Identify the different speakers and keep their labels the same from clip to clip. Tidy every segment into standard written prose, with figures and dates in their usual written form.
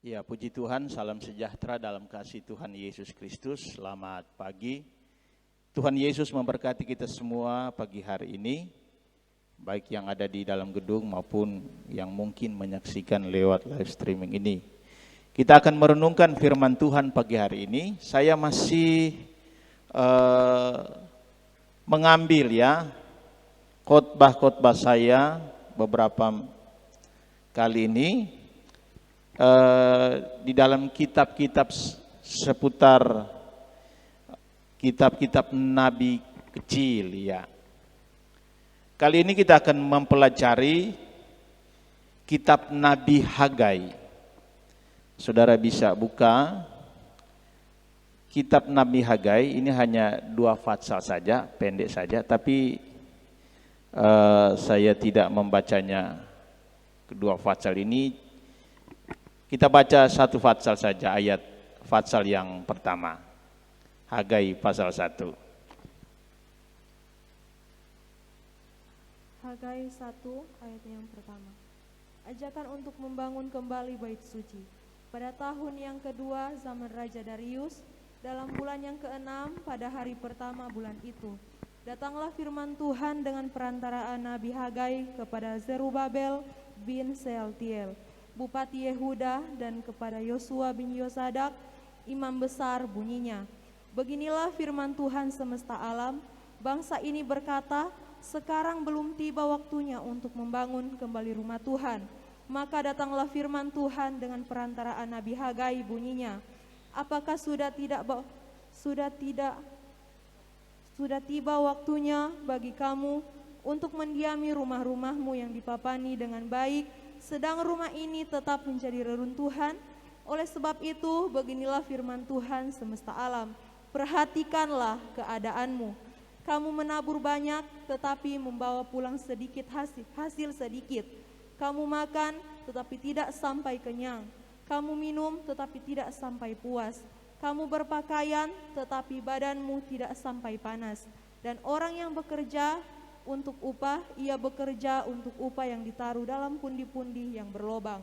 Speaker 1: Ya, puji Tuhan, salam sejahtera dalam kasih Tuhan Yesus Kristus. Selamat pagi. Tuhan Yesus memberkati kita semua pagi hari ini, baik yang ada di dalam gedung maupun yang mungkin menyaksikan lewat live streaming ini. Kita akan merenungkan firman Tuhan pagi hari ini. Saya masih mengambil khotbah-khotbah saya beberapa kali ini di dalam kitab-kitab seputar kitab-kitab nabi kecil ya. Kali ini kita akan mempelajari kitab Nabi Hagai. Saudara bisa buka kitab Nabi Hagai, ini hanya 2 fatsal saja, pendek saja, tapi saya tidak membacanya kedua fatsal ini. Kita baca 1 fatsal saja, ayat fatsal yang pertama. Hagai pasal 1.
Speaker 2: Hagai 1 ayat yang pertama. Ajakan untuk membangun kembali bait suci. Pada tahun yang kedua zaman Raja Darius, dalam bulan yang ke-6 pada hari pertama bulan itu, datanglah firman Tuhan dengan perantaraan Nabi Hagai kepada Zerubabel bin Sealtiel, Bupati Yehuda, dan kepada Yosua bin Yosadak, imam besar, bunyinya, beginilah firman Tuhan semesta alam, bangsa ini berkata, sekarang belum tiba waktunya untuk membangun kembali rumah Tuhan. Maka datanglah firman Tuhan dengan perantaraan Nabi Hagai, bunyinya, apakah sudah tiba waktunya bagi kamu untuk mendiami rumah-rumahmu yang dipapani dengan baik, sedang rumah ini tetap menjadi reruntuhan? Oleh sebab itu, beginilah firman Tuhan semesta alam, perhatikanlah keadaanmu. Kamu menabur banyak, tetapi membawa pulang sedikit hasil sedikit. Kamu makan, tetapi tidak sampai kenyang. Kamu minum, tetapi tidak sampai puas. Kamu berpakaian, tetapi badanmu tidak sampai panas. Dan orang yang bekerja untuk upah, ia bekerja untuk upah yang ditaruh dalam pundi-pundi yang berlobang.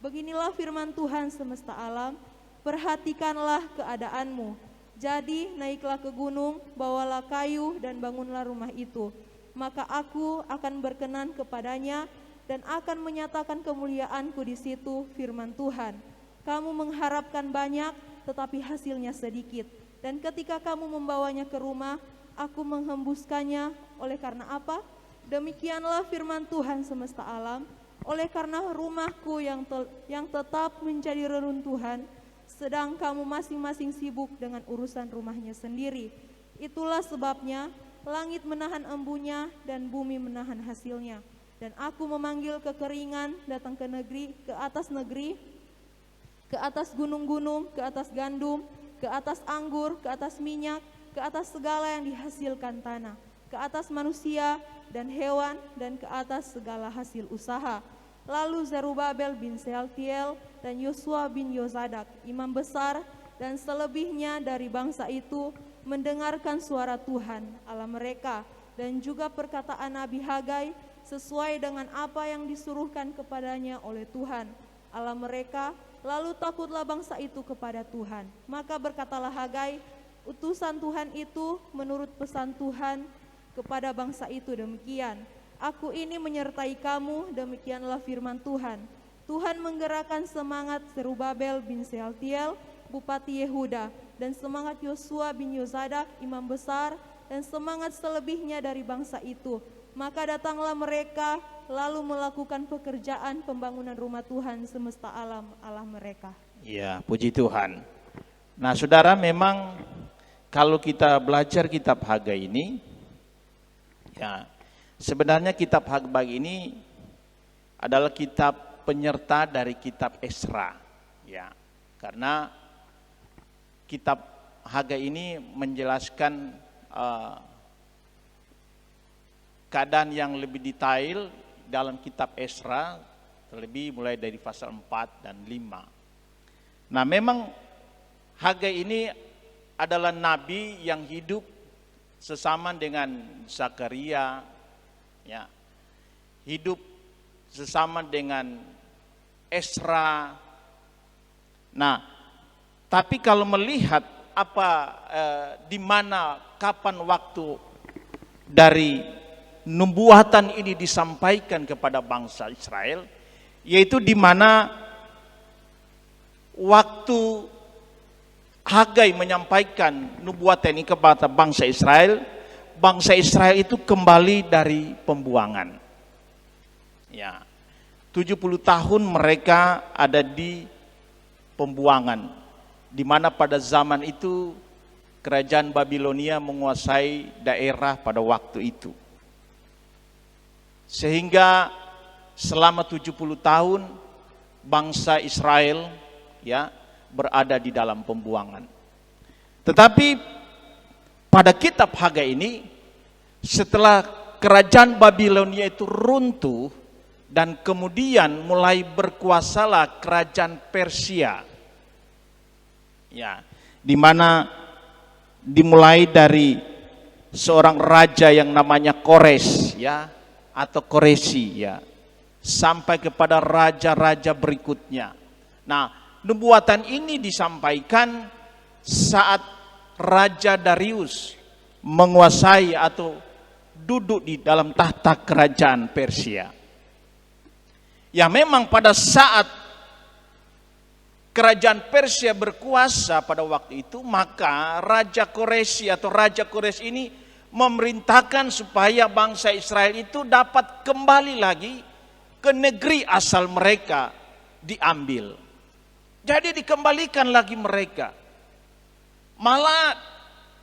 Speaker 2: Beginilah firman Tuhan semesta alam, perhatikanlah keadaanmu. Jadi naiklah ke gunung, bawalah kayu dan bangunlah rumah itu. Maka aku akan berkenan kepadanya dan akan menyatakan kemuliaanku di situ, firman Tuhan. Kamu mengharapkan banyak, tetapi hasilnya sedikit. Dan ketika kamu membawanya ke rumah, aku menghembuskannya. Oleh karena apa? Demikianlah firman Tuhan semesta alam, oleh karena rumahku yang tetap menjadi reruntuhan, sedang kamu masing-masing sibuk dengan urusan rumahnya sendiri. Itulah sebabnya langit menahan embunya dan bumi menahan hasilnya. Dan aku memanggil kekeringan datang ke atas negeri, ke atas gunung-gunung, ke atas gandum, ke atas anggur, ke atas minyak, ke atas segala yang dihasilkan tanah, ke atas manusia dan hewan, dan ke atas segala hasil usaha. Lalu Zerubabel bin Sealtiel dan Yosua bin Yosadak, imam besar, dan selebihnya dari bangsa itu mendengarkan suara Tuhan Allah mereka, dan juga perkataan Nabi Hagai sesuai dengan apa yang disuruhkan kepadanya oleh Tuhan Allah mereka. Lalu takutlah bangsa itu kepada Tuhan. Maka berkatalah Hagai, utusan Tuhan itu menurut pesan Tuhan kepada bangsa itu demikian, aku ini menyertai kamu, demikianlah firman Tuhan. Tuhan menggerakkan semangat Zerubabel bin Sealtiel, Bupati Yehuda, dan semangat Yosua bin Yosadak, imam besar, dan semangat selebihnya dari bangsa itu. Maka datanglah mereka lalu melakukan pekerjaan pembangunan rumah Tuhan semesta alam, Allah mereka.
Speaker 1: Ya, puji Tuhan. Nah, saudara, memang kalau kita belajar kitab Hagai ini, ya, sebenarnya kitab Hagai ini adalah kitab penyerta dari kitab Esra, ya. Karena kitab Hagai ini menjelaskan keadaan yang lebih detail dalam kitab Esra, terlebih mulai dari pasal 4 dan 5. Nah, memang Hagai ini adalah nabi yang hidup sesama dengan Zakaria, ya, hidup sesama dengan Esra, Nah, tapi kalau melihat di mana kapan waktu dari nubuatan ini disampaikan kepada bangsa Israel, yaitu di mana waktu Hagai menyampaikan nubuatan ini kepada bangsa Israel itu kembali dari pembuangan. Ya, 70 tahun mereka ada di pembuangan, di mana pada zaman itu kerajaan Babilonia menguasai daerah pada waktu itu. Sehingga selama 70 tahun bangsa Israel ya berada di dalam pembuangan. Tetapi pada kitab Hagai ini, setelah kerajaan Babilonia itu runtuh dan kemudian mulai berkuasalah kerajaan Persia. Ya, di mana dimulai dari seorang raja yang namanya Kores ya, atau Koresi ya, sampai kepada raja-raja berikutnya. Nah, nubuatan ini disampaikan saat Raja Darius menguasai atau duduk di dalam tahta kerajaan Persia. Ya, memang pada saat kerajaan Persia berkuasa pada waktu itu, maka Raja Koresi atau Raja Kores ini memerintahkan supaya bangsa Israel itu dapat kembali lagi ke negeri asal mereka diambil. Jadi dikembalikan lagi mereka. Malah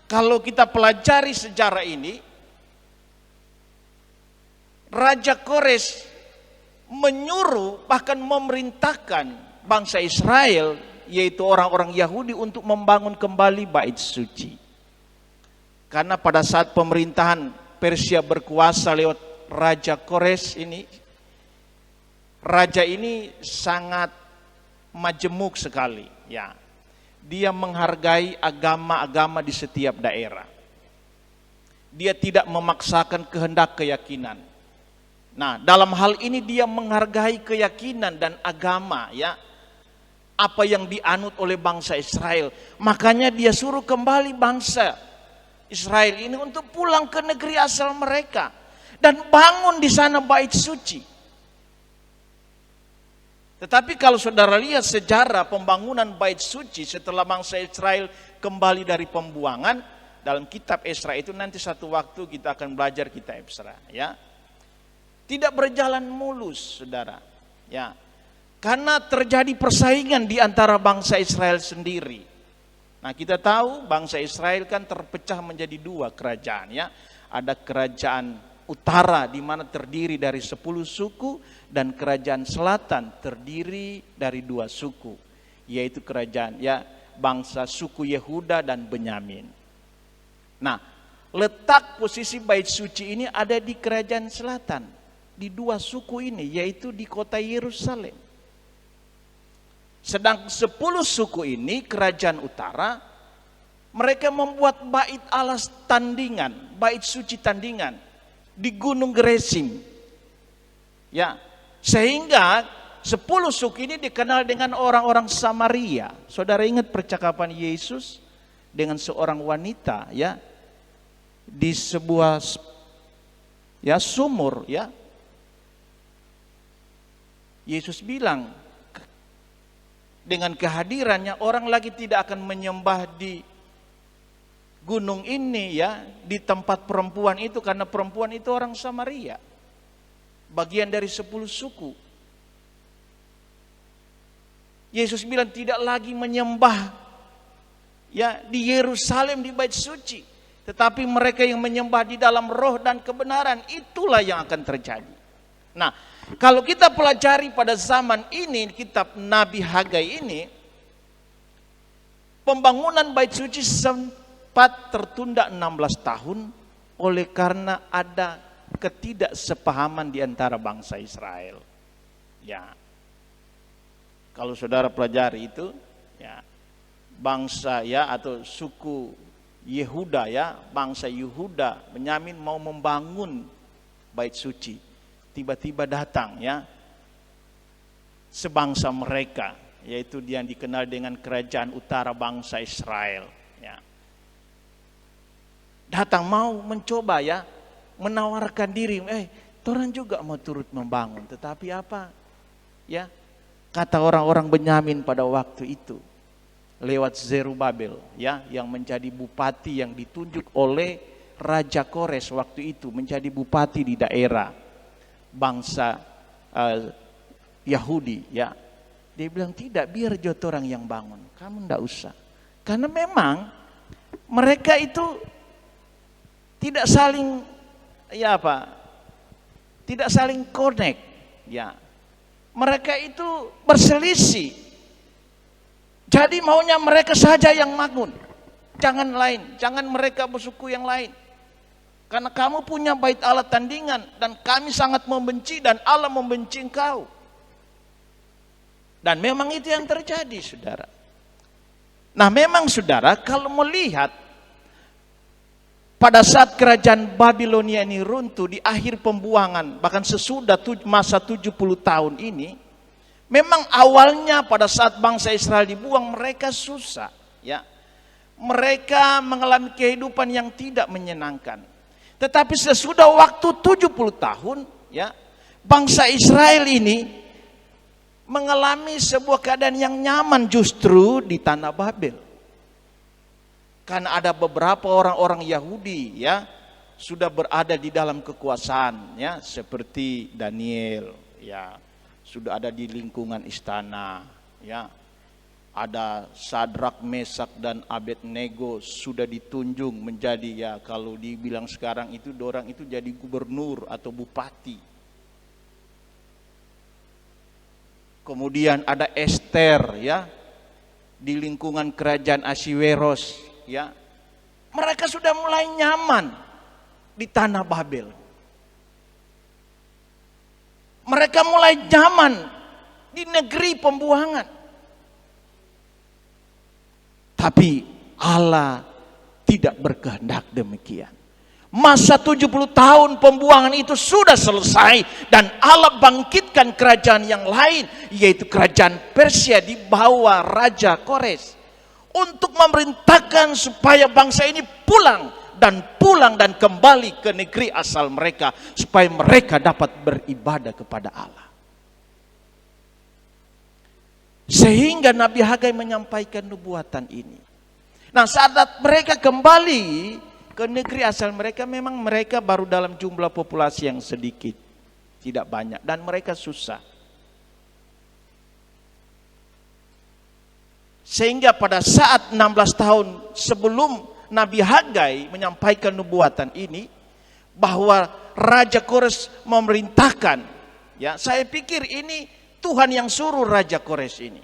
Speaker 1: kalau kita pelajari sejarah ini, Raja Kores menyuruh bahkan memerintahkan bangsa Israel, yaitu orang-orang Yahudi, untuk membangun kembali bait suci. Karena pada saat pemerintahan Persia berkuasa lewat Raja Kores ini, raja ini sangat majemuk sekali ya. Dia menghargai agama-agama di setiap daerah. Dia tidak memaksakan kehendak keyakinan. Nah, dalam hal ini dia menghargai keyakinan dan agama ya, apa yang dianut oleh bangsa Israel. Makanya dia suruh kembali bangsa Israel ini untuk pulang ke negeri asal mereka dan bangun di sana bait suci. Tetapi kalau saudara lihat sejarah pembangunan bait suci setelah bangsa Israel kembali dari pembuangan, dalam kitab Esra itu nanti satu waktu kita akan belajar kitab Esra ya. Tidak berjalan mulus, saudara. Ya. Karena terjadi persaingan di antara bangsa Israel sendiri. Nah, kita tahu bangsa Israel kan terpecah menjadi dua kerajaan ya. Ada kerajaan utara di mana terdiri dari 10 suku, dan kerajaan selatan terdiri dari 2 suku, yaitu kerajaan ya bangsa suku Yehuda dan Benyamin. Nah, letak posisi bait suci ini ada di kerajaan selatan, di 2 suku ini, yaitu di kota Yerusalem. Sedang 10 suku ini, kerajaan utara, mereka membuat bait alas tandingan, bait suci tandingan di Gunung Gerizim. Ya, sehingga 10 suku ini dikenal dengan orang-orang Samaria. Saudara ingat percakapan Yesus dengan seorang wanita ya di sebuah ya sumur ya. Yesus bilang dengan kehadirannya orang lagi tidak akan menyembah di gunung ini ya, di tempat perempuan itu, karena perempuan itu orang Samaria, bagian dari 10 suku. Yesus bilang tidak lagi menyembah ya di Yerusalem di bait suci, tetapi mereka yang menyembah di dalam roh dan kebenaran, itulah yang akan terjadi. Nah, kalau kita pelajari pada zaman ini kitab Nabi Hagai ini, pembangunan bait suci sempat tertunda 16 tahun oleh karena ada ketidaksepahaman di antara bangsa Israel. Ya. Kalau saudara pelajari itu ya, bangsa ya atau suku Yehuda ya, bangsa Yehuda, Benyamin mau membangun bait suci. Tiba-tiba datang ya sebangsa mereka yaitu dia yang dikenal dengan kerajaan utara bangsa Israel. Ya. Datang mau mencoba ya, menawarkan diri, torang juga mau turut membangun, tetapi apa? Ya, kata orang-orang Benyamin pada waktu itu lewat Zerubabel, ya, yang menjadi bupati yang ditunjuk oleh Raja Kores waktu itu menjadi bupati di daerah bangsa Yahudi, ya. Dia bilang tidak, biar jotorang yang bangun, kamu ndak usah, karena memang mereka itu tidak saling tidak saling connect, ya. Mereka itu berselisih. Jadi maunya mereka saja yang bangun, jangan lain, jangan mereka bersuku yang lain. Karena kamu punya bait Allah tandingan dan kami sangat membenci dan Allah membenci engkau. Dan memang itu yang terjadi, saudara. Nah, memang saudara, kalau melihat pada saat kerajaan Babilonia ini runtuh di akhir pembuangan, bahkan sesudah masa 70 tahun ini, memang awalnya pada saat bangsa Israel dibuang mereka susah, ya. Mereka mengalami kehidupan yang tidak menyenangkan. Tetapi sesudah waktu 70 tahun, ya, bangsa Israel ini mengalami sebuah keadaan yang nyaman justru di tanah Babel. Karena ada beberapa orang-orang Yahudi, ya, sudah berada di dalam kekuasaan, ya, seperti Daniel, ya, sudah ada di lingkungan istana, ya. Ada Sadrak, Mesak dan Abednego sudah ditunjuk menjadi, ya, kalau dibilang sekarang itu dorang itu jadi gubernur atau bupati. Kemudian ada Esther, ya, di lingkungan kerajaan Ahasweros, ya. Mereka sudah mulai nyaman di tanah Babel. Mereka mulai nyaman di negeri pembuangan. Tapi Allah tidak berkehendak demikian. Masa 70 tahun pembuangan itu sudah selesai dan Allah bangkitkan kerajaan yang lain, yaitu kerajaan Persia di bawah Raja Kores, untuk memerintahkan supaya bangsa ini pulang dan kembali ke negeri asal mereka, supaya mereka dapat beribadah kepada Allah. Sehingga Nabi Hagai menyampaikan nubuatan ini. Nah, saat mereka kembali ke negeri asal mereka, memang mereka baru dalam jumlah populasi yang sedikit, tidak banyak, dan mereka susah. Sehingga pada saat 16 tahun sebelum Nabi Hagai menyampaikan nubuatan ini, bahwa Raja Kores memerintahkan, ya, saya pikir ini Tuhan yang suruh Raja Kores ini,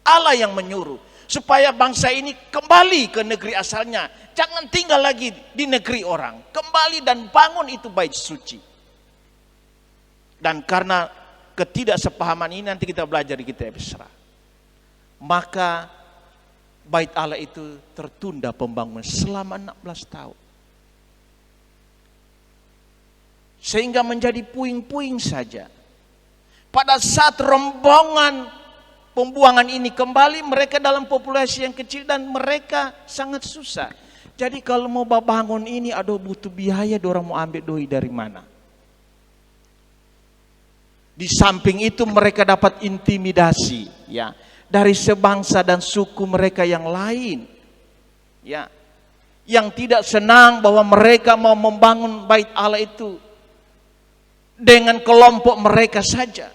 Speaker 1: Allah yang menyuruh, supaya bangsa ini kembali ke negeri asalnya, jangan tinggal lagi di negeri orang, kembali dan bangun itu bait suci. Dan karena ketidaksepahaman ini nanti kita belajar di kitab Esra, maka bait Allah itu tertunda pembangunan selama 16 tahun. Sehingga menjadi puing-puing saja. Pada saat rombongan pembuangan ini kembali, mereka dalam populasi yang kecil dan mereka sangat susah. Jadi kalau mau bangun ini, aduh butuh biaya, orang mau ambil doi dari mana? Di samping itu mereka dapat intimidasi, ya, dari sebangsa dan suku mereka yang lain, ya, yang tidak senang bahwa mereka mau membangun bait Allah itu dengan kelompok mereka saja.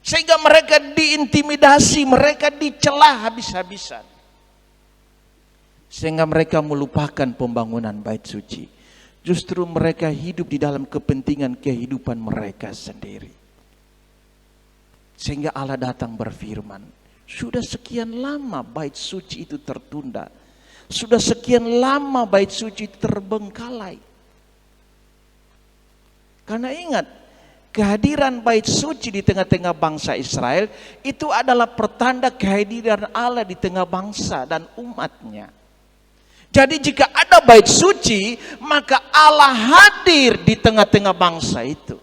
Speaker 1: Sehingga mereka diintimidasi, mereka dicela habis-habisan. Sehingga mereka melupakan pembangunan bait suci. Justru mereka hidup di dalam kepentingan kehidupan mereka sendiri. Sehingga Allah datang berfirman, sudah sekian lama bait suci itu tertunda. Sudah sekian lama bait suci terbengkalai. Karena ingat, kehadiran bait suci di tengah-tengah bangsa Israel itu adalah pertanda kehadiran Allah di tengah bangsa dan umatnya. Jadi jika ada bait suci, maka Allah hadir di tengah-tengah bangsa itu.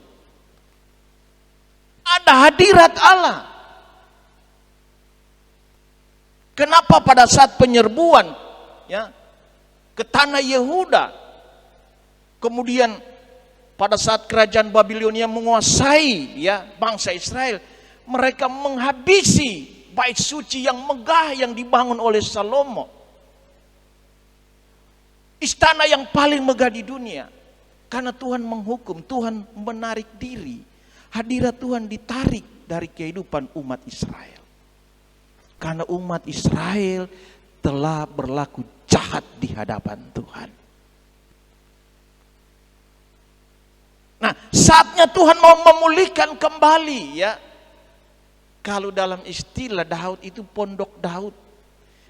Speaker 1: Ada hadirat Allah. Kenapa pada saat penyerbuan ya ke tanah Yehuda, kemudian pada saat kerajaan Babilonia menguasai ya bangsa Israel, mereka menghabisi bait suci yang megah yang dibangun oleh Salomo, istana yang paling megah di dunia. Karena Tuhan menghukum, Tuhan menarik diri, hadirat Tuhan ditarik dari kehidupan umat Israel. Karena umat Israel telah berlaku jahat di hadapan Tuhan. Nah, saatnya Tuhan mau memulihkan kembali ya. Kalau dalam istilah Daud itu pondok Daud.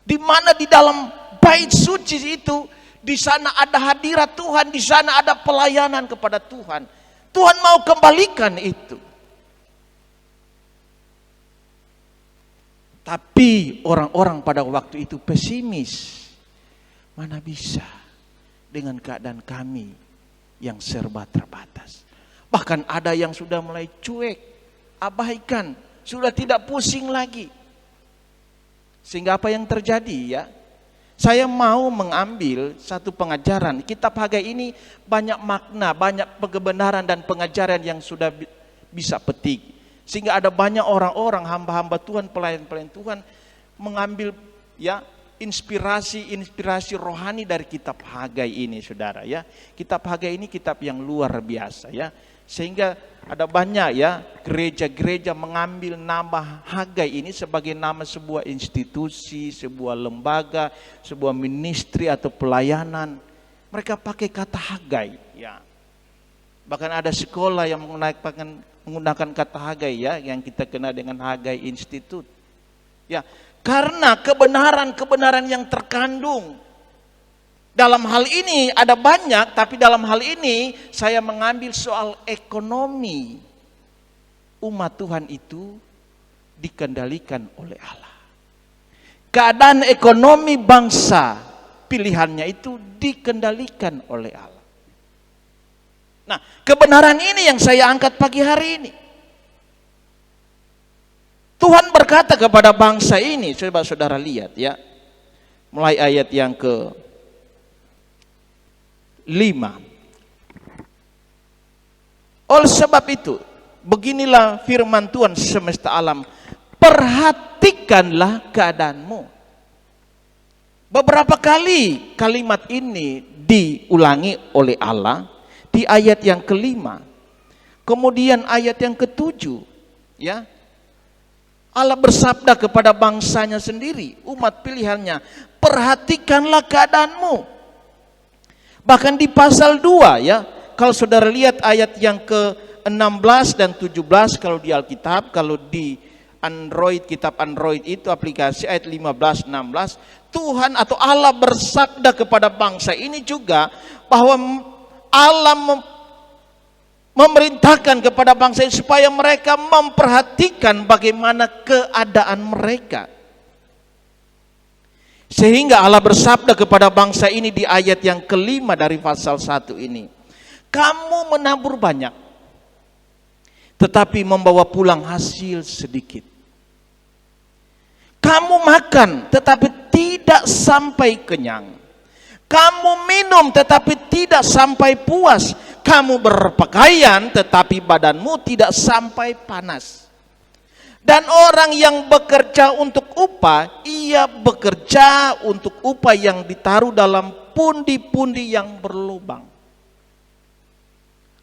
Speaker 1: Di mana di dalam bait suci itu, di sana ada hadirat Tuhan, di sana ada pelayanan kepada Tuhan. Tuhan mau kembalikan itu. Tapi orang-orang pada waktu itu pesimis. Mana bisa dengan keadaan kami yang serba terbatas. Bahkan ada yang sudah mulai cuek, abaikan, sudah tidak pusing lagi. Sehingga apa yang terjadi ya? Saya mau mengambil satu pengajaran. Kitab Hagai ini banyak makna, banyak kebenaran dan pengajaran yang sudah bisa petik. Sehingga ada banyak orang-orang, hamba-hamba Tuhan, pelayan-pelayan Tuhan mengambil ya inspirasi rohani dari kitab Hagai ini, saudara ya. Kitab Hagai ini kitab yang luar biasa ya. Sehingga ada banyak ya gereja-gereja mengambil nama Hagai ini sebagai nama sebuah institusi, sebuah lembaga, sebuah ministry atau pelayanan. Mereka pakai kata Hagai ya. Bahkan ada sekolah yang menggunakan kata Hagai ya, yang kita kenal dengan Hagai Institute. Ya, karena kebenaran-kebenaran yang terkandung dalam hal ini ada banyak, tapi dalam hal ini saya mengambil soal ekonomi. Umat Tuhan itu dikendalikan oleh Allah. Keadaan ekonomi bangsa pilihannya itu dikendalikan oleh Allah. Nah, kebenaran ini yang saya angkat pagi hari ini. Tuhan berkata kepada bangsa ini, coba saudara lihat ya. Mulai ayat yang ke-5. Oleh sebab itu, beginilah firman Tuhan semesta alam, perhatikanlah keadaanmu. Beberapa kali kalimat ini diulangi oleh Allah di ayat yang ke-5. Kemudian ayat yang ke-7 ya. Allah bersabda kepada bangsanya sendiri, umat pilihannya, perhatikanlah keadaanmu. Bahkan di pasal 2 ya, kalau saudara lihat ayat yang ke-16 dan 17 kalau di Alkitab, kalau di Android, kitab Android itu aplikasi ayat 15, 16, Tuhan atau Allah bersabda kepada bangsa ini juga bahwa Allah memerintahkan kepada bangsa ini supaya mereka memperhatikan bagaimana keadaan mereka. Sehingga Allah bersabda kepada bangsa ini di ayat yang ke-5 dari pasal 1 ini. Kamu menabur banyak, tetapi membawa pulang hasil sedikit. Kamu makan, tetapi tidak sampai kenyang. Kamu minum tetapi tidak sampai puas. Kamu berpakaian tetapi badanmu tidak sampai panas. Dan orang yang bekerja untuk upah, ia bekerja untuk upah yang ditaruh dalam pundi-pundi yang berlubang.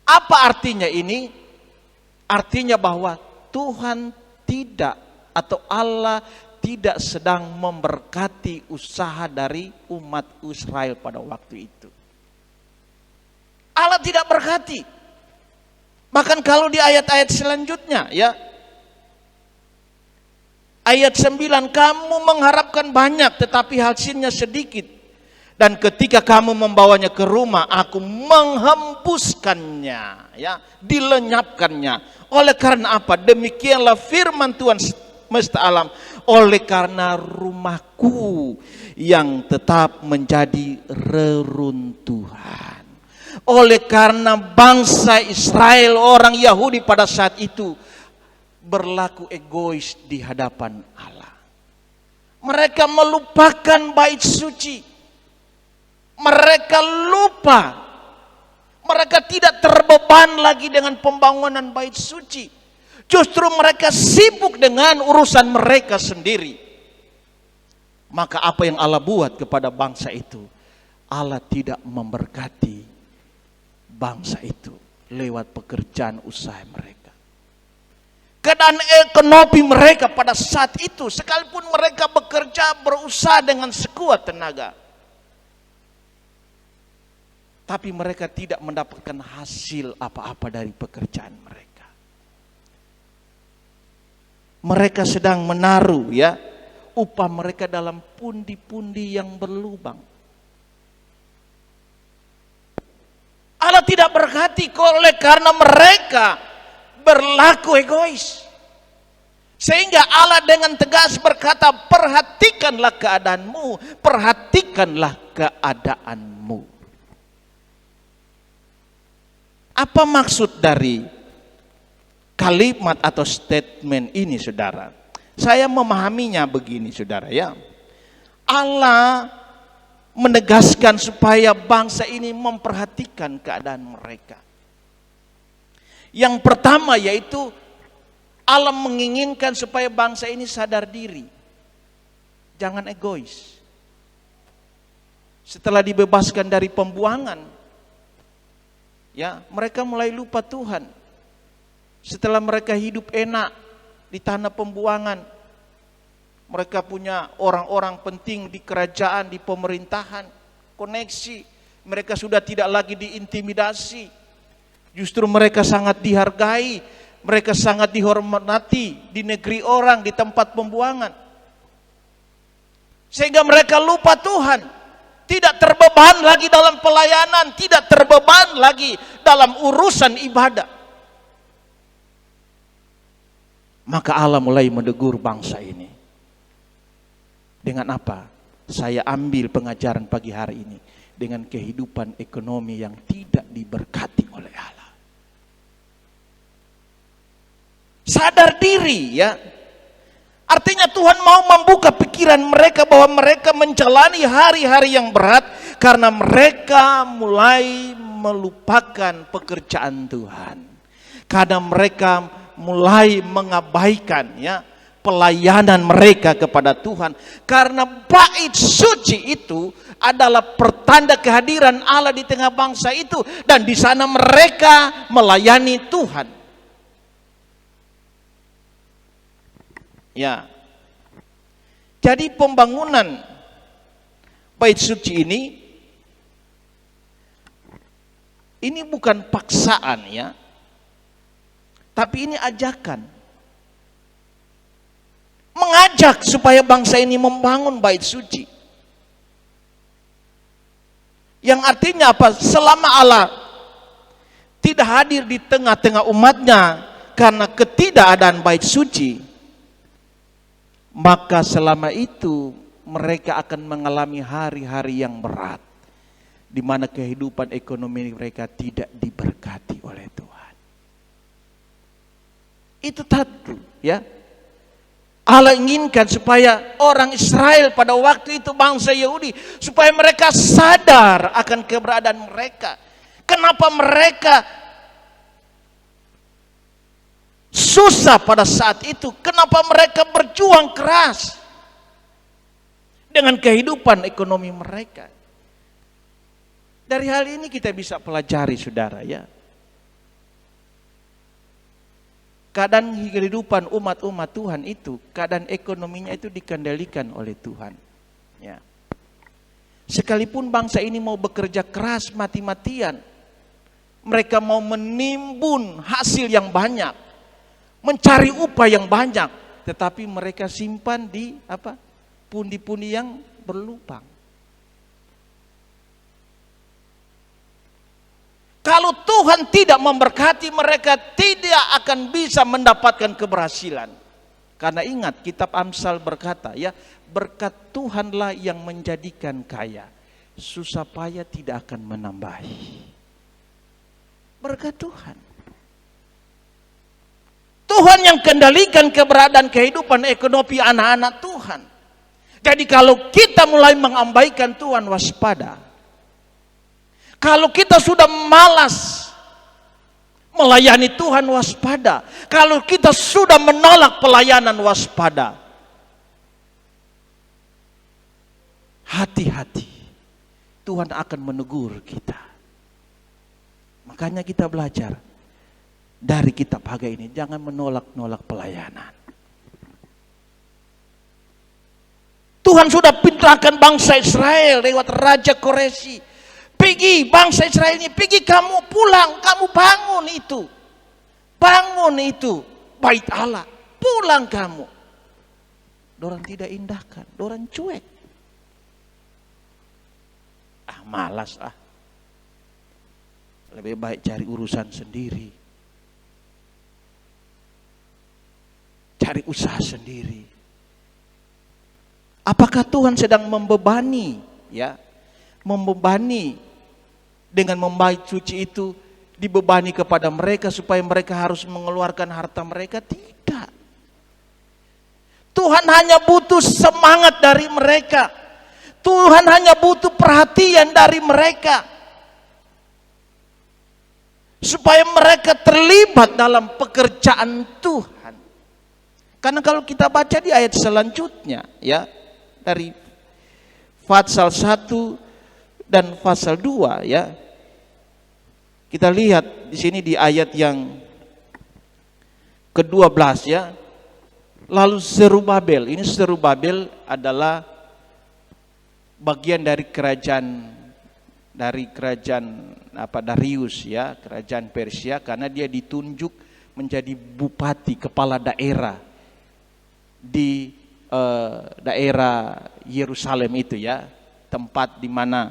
Speaker 1: Apa artinya ini? Artinya bahwa Tuhan tidak atau Allah tidak sedang memberkati usaha dari umat Israel pada waktu itu. Allah tidak berkati. Bahkan kalau di ayat-ayat selanjutnya ya. Ayat 9, kamu mengharapkan banyak tetapi hasilnya sedikit. Dan ketika kamu membawanya ke rumah, aku menghembuskannya, ya, dilenyapkannya. Oleh karena apa? Demikianlah firman Tuhan semesta alam. Oleh karena rumahku yang tetap menjadi reruntuhan. Oleh karena bangsa Israel, orang Yahudi pada saat itu berlaku egois di hadapan Allah. Mereka melupakan bait suci. Mereka lupa. Mereka tidak terbeban lagi dengan pembangunan bait suci. Justru mereka sibuk dengan urusan mereka sendiri. Maka apa yang Allah buat kepada bangsa itu? Allah tidak memberkati bangsa itu lewat pekerjaan usaha mereka. Keadaan ekonomi mereka pada saat itu, sekalipun mereka bekerja berusaha dengan sekuat tenaga, tapi mereka tidak mendapatkan hasil apa-apa dari pekerjaan mereka. Mereka sedang menaruh upah mereka dalam pundi-pundi yang berlubang. Allah tidak berkati oleh karena mereka berlaku egois. Sehingga Allah dengan tegas berkata, perhatikanlah keadaanmu, perhatikanlah keadaanmu. Apa maksud dari kalimat atau statement ini, saudara? Saya memahaminya begini, saudara ya. Allah menegaskan supaya bangsa ini memperhatikan keadaan mereka. Yang pertama yaitu Allah menginginkan supaya bangsa ini sadar diri. Jangan egois. Setelah dibebaskan dari pembuangan, mereka mulai lupa Tuhan. Setelah mereka hidup enak di tanah pembuangan, mereka punya orang-orang penting di kerajaan, di pemerintahan, koneksi. Mereka sudah tidak lagi diintimidasi. Justru mereka sangat dihargai, mereka sangat dihormati di negeri orang, di tempat pembuangan. Sehingga mereka lupa Tuhan, tidak terbeban lagi dalam pelayanan, tidak terbeban lagi dalam urusan ibadah. Maka Allah mulai menegur bangsa ini. Dengan apa? Saya ambil pengajaran pagi hari ini dengan kehidupan ekonomi yang tidak diberkati oleh Allah. Sadar diri Artinya Tuhan mau membuka pikiran mereka bahwa mereka menjalani hari-hari yang berat karena mereka mulai melupakan pekerjaan Tuhan. Karena mereka mulai mengabaikan pelayanan mereka kepada Tuhan. Karena bait suci itu adalah pertanda kehadiran Allah di tengah bangsa itu, dan di sana mereka melayani Tuhan. Jadi pembangunan bait suci ini bukan paksaan tapi ini ajakan. Mengajak supaya bangsa ini membangun bait suci. Yang artinya apa? Selama Allah tidak hadir di tengah-tengah umatnya karena ketidakadaan bait suci, maka selama itu mereka akan mengalami hari-hari yang berat, di mana kehidupan ekonomi mereka tidak diberkati oleh Tuhan. Itu satu Allah inginkan supaya orang Israel pada waktu itu, bangsa Yahudi, supaya mereka sadar akan keberadaan mereka. Kenapa mereka susah pada saat itu? Kenapa mereka berjuang keras dengan kehidupan ekonomi mereka? Dari hal ini kita bisa pelajari, saudara keadaan kehidupan umat-umat Tuhan itu, keadaan ekonominya itu dikendalikan oleh Tuhan. Sekalipun bangsa ini mau bekerja keras mati-matian, mereka mau menimbun hasil yang banyak, mencari upah yang banyak, tetapi mereka simpan di pundi-pundi yang berlubang. Kalau Tuhan tidak memberkati, mereka tidak akan bisa mendapatkan keberhasilan. Karena ingat, kitab Amsal berkata berkat Tuhanlah yang menjadikan kaya, susah payah tidak akan menambahi. Berkat Tuhan. Tuhan yang kendalikan keberadaan kehidupan ekonomi anak-anak Tuhan. Jadi kalau kita mulai mengabaikan Tuhan, waspada. Kalau kita sudah malas melayani Tuhan, waspada. Kalau kita sudah menolak pelayanan, waspada. Hati-hati, Tuhan akan menegur kita. Makanya kita belajar dari kitab Hagai ini, jangan menolak-nolak pelayanan. Tuhan sudah pintakan bangsa Israel lewat Raja Koresi. Pergi bangsa Israel ini, pergi kamu pulang, kamu bangun itu. Bangun itu bait Allah, pulang kamu. Dorang tidak indahkan, dorang cuek. Malas ah. Lebih baik cari urusan sendiri. Cari usaha sendiri. Apakah Tuhan sedang membebani, ya? Membebani dengan membait suci itu dibebani kepada mereka supaya mereka harus mengeluarkan harta mereka? Tidak. Tuhan hanya butuh semangat dari mereka. Tuhan hanya butuh perhatian dari mereka supaya mereka terlibat dalam pekerjaan Tuhan. Karena kalau kita baca di ayat selanjutnya, ya, dari pasal 1 dan pasal 2, ya. Kita lihat di sini di ayat yang ke-12, ya. Lalu Zerubabel, ini Zerubabel adalah bagian dari kerajaan Darius, ya, kerajaan Persia, karena dia ditunjuk menjadi bupati, kepala daerah di daerah Yerusalem itu, ya, tempat di mana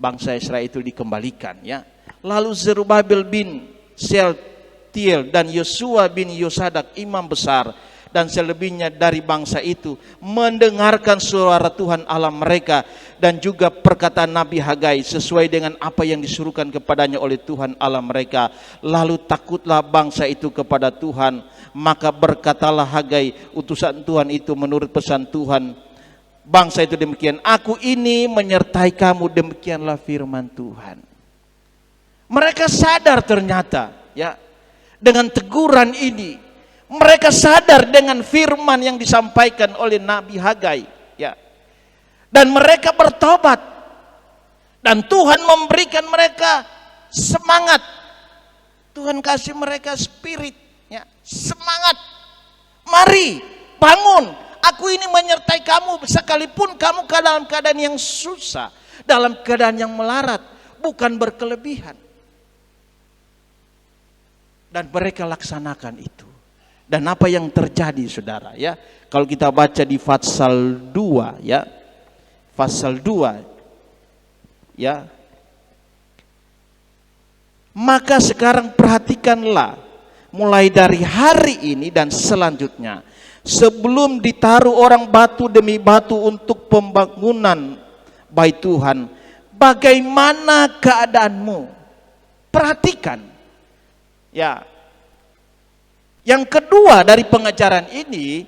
Speaker 1: bangsa Israel itu dikembalikan, ya. Lalu Zerubabel bin Shealtiel dan Yosua bin Yosadak imam besar dan selebihnya dari bangsa itu mendengarkan suara Tuhan Allah mereka dan juga perkataan Nabi Hagai sesuai dengan apa yang disuruhkan kepadanya oleh Tuhan Allah mereka. Lalu takutlah bangsa itu kepada Tuhan, maka berkatalah Hagai utusan Tuhan itu menurut pesan Tuhan bangsa itu demikian, aku ini menyertai kamu, demikianlah firman Tuhan. Mereka sadar ternyata, ya, dengan teguran ini. Mereka sadar dengan firman yang disampaikan oleh Nabi Hagai, ya. Dan mereka bertobat. Dan Tuhan memberikan mereka semangat. Tuhan kasih mereka spirit, ya, semangat. Mari, bangun. Aku ini menyertai kamu sekalipun kamu dalam keadaan yang susah, dalam keadaan yang melarat, bukan berkelebihan. Dan mereka laksanakan itu. Dan apa yang terjadi, saudara, ya? Kalau kita baca di pasal 2, ya. Pasal 2, ya. Maka sekarang perhatikanlah mulai dari hari ini dan selanjutnya, sebelum ditaruh orang batu demi batu untuk pembangunan bait Tuhan, bagaimana keadaanmu? Perhatikan, ya. Yang kedua dari pengajaran ini,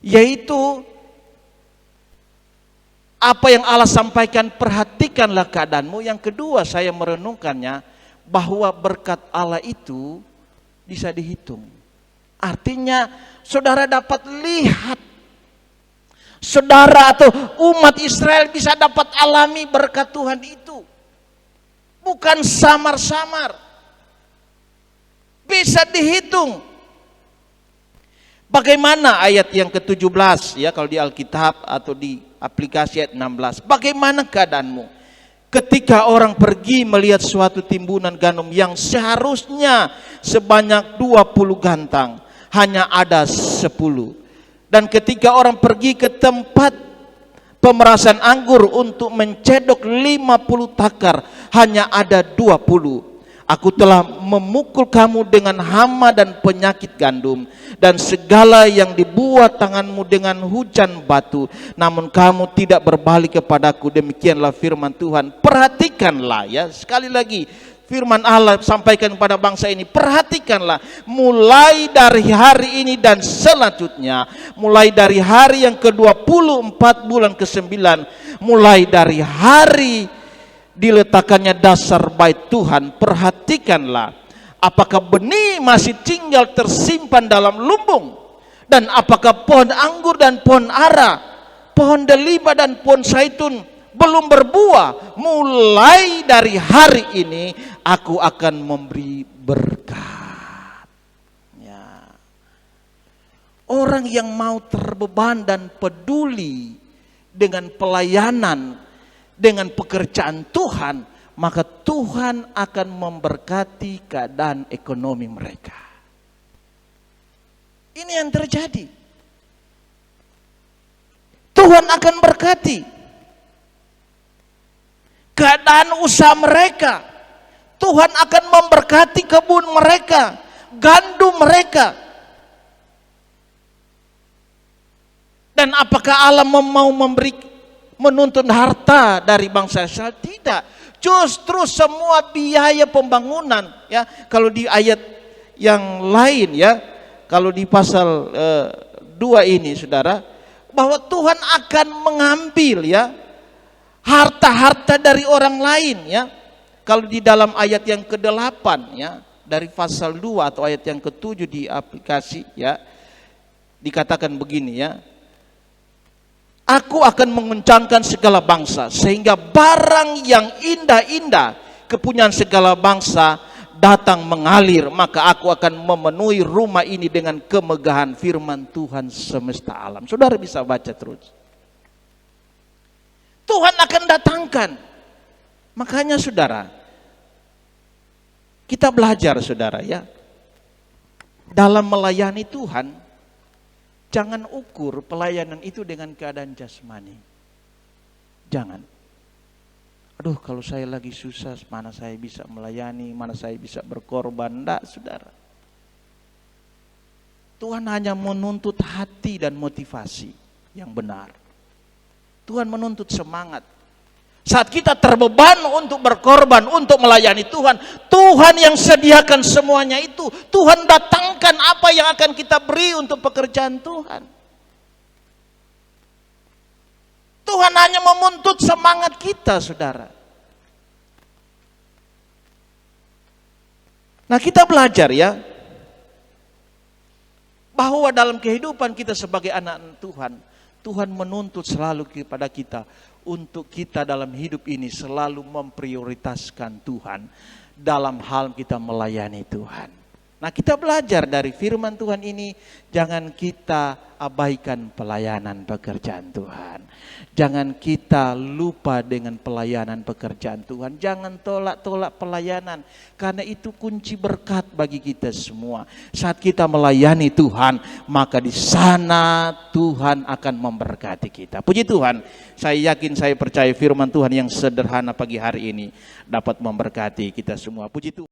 Speaker 1: yaitu apa yang Allah sampaikan, perhatikanlah keadaanmu. Yang kedua saya merenungkannya, bahwa berkat Allah itu bisa dihitung. Artinya saudara dapat lihat, saudara atau umat Israel bisa dapat alami berkat Tuhan itu. Bukan samar-samar. Bisa dihitung. Bagaimana ayat yang ke-17, ya, kalau di Alkitab atau di aplikasi ayat 16. Bagaimana keadaanmu ketika orang pergi melihat suatu timbunan gandum yang seharusnya sebanyak 20 gantang, hanya ada 10. Dan ketika orang pergi ke tempat pemerasan anggur untuk mencedok 50 takar, hanya ada 20. Aku telah memukul kamu dengan hama dan penyakit gandum dan segala yang dibuat tanganmu dengan hujan batu, namun kamu tidak berbalik kepadaku, demikianlah firman Tuhan. Perhatikanlah, ya, sekali lagi firman Allah sampaikan kepada bangsa ini, perhatikanlah mulai dari hari ini dan selanjutnya, mulai dari hari yang ke-24 bulan ke-9, mulai dari hari diletakkannya dasar bait Tuhan, perhatikanlah apakah benih masih tinggal tersimpan dalam lumbung, dan apakah pohon anggur dan pohon ara, pohon delima dan pohon zaitun belum berbuah. Mulai dari hari ini aku akan memberi berkat. Ya. Orang yang mau terbeban dan peduli dengan pelayanan, dengan pekerjaan Tuhan, maka Tuhan akan memberkati keadaan ekonomi mereka. Ini yang terjadi. Tuhan akan berkati keadaan usaha mereka. Tuhan akan memberkati kebun mereka, gandum mereka. Dan apakah Allah mau menuntut harta dari bangsa Israel? Tidak. Justru semua biaya pembangunan, ya, kalau di ayat yang lain, ya, kalau di pasal 2 ini, saudara, bahwa Tuhan akan mengambil, ya, harta-harta dari orang lain, ya. Kalau di dalam ayat yang ke-8, ya, dari pasal 2 atau ayat yang ke-7 di aplikasi, ya, dikatakan begini, ya. Aku akan menguncangkan segala bangsa, sehingga barang yang indah-indah kepunyaan segala bangsa datang mengalir, maka aku akan memenuhi rumah ini dengan kemegahan firman Tuhan semesta alam. Saudara bisa baca terus. Tuhan akan datangkan. Makanya saudara, kita belajar saudara, ya, dalam melayani Tuhan, jangan ukur pelayanan itu dengan keadaan jasmani. Jangan. Aduh, kalau saya lagi susah, mana saya bisa melayani, mana saya bisa berkorban. Enggak, saudara. Tuhan hanya menuntut hati dan motivasi yang benar. Tuhan menuntut semangat. Saat kita terbeban untuk berkorban, untuk melayani Tuhan, Tuhan yang sediakan semuanya itu. Tuhan datangkan apa yang akan kita beri untuk pekerjaan Tuhan. Tuhan hanya menuntut semangat kita, saudara. Nah, kita belajar, ya, bahwa dalam kehidupan kita sebagai anak Tuhan, Tuhan menuntut selalu kepada kita untuk kita dalam hidup ini selalu memprioritaskan Tuhan dalam hal kita melayani Tuhan. Nah, kita belajar dari firman Tuhan ini, jangan kita abaikan pelayanan pekerjaan Tuhan. Jangan kita lupa dengan pelayanan pekerjaan Tuhan. Jangan tolak-tolak pelayanan, karena itu kunci berkat bagi kita semua. Saat kita melayani Tuhan, maka di sana Tuhan akan memberkati kita. Puji Tuhan, saya yakin, saya percaya firman Tuhan yang sederhana pagi hari ini dapat memberkati kita semua. Puji Tuhan.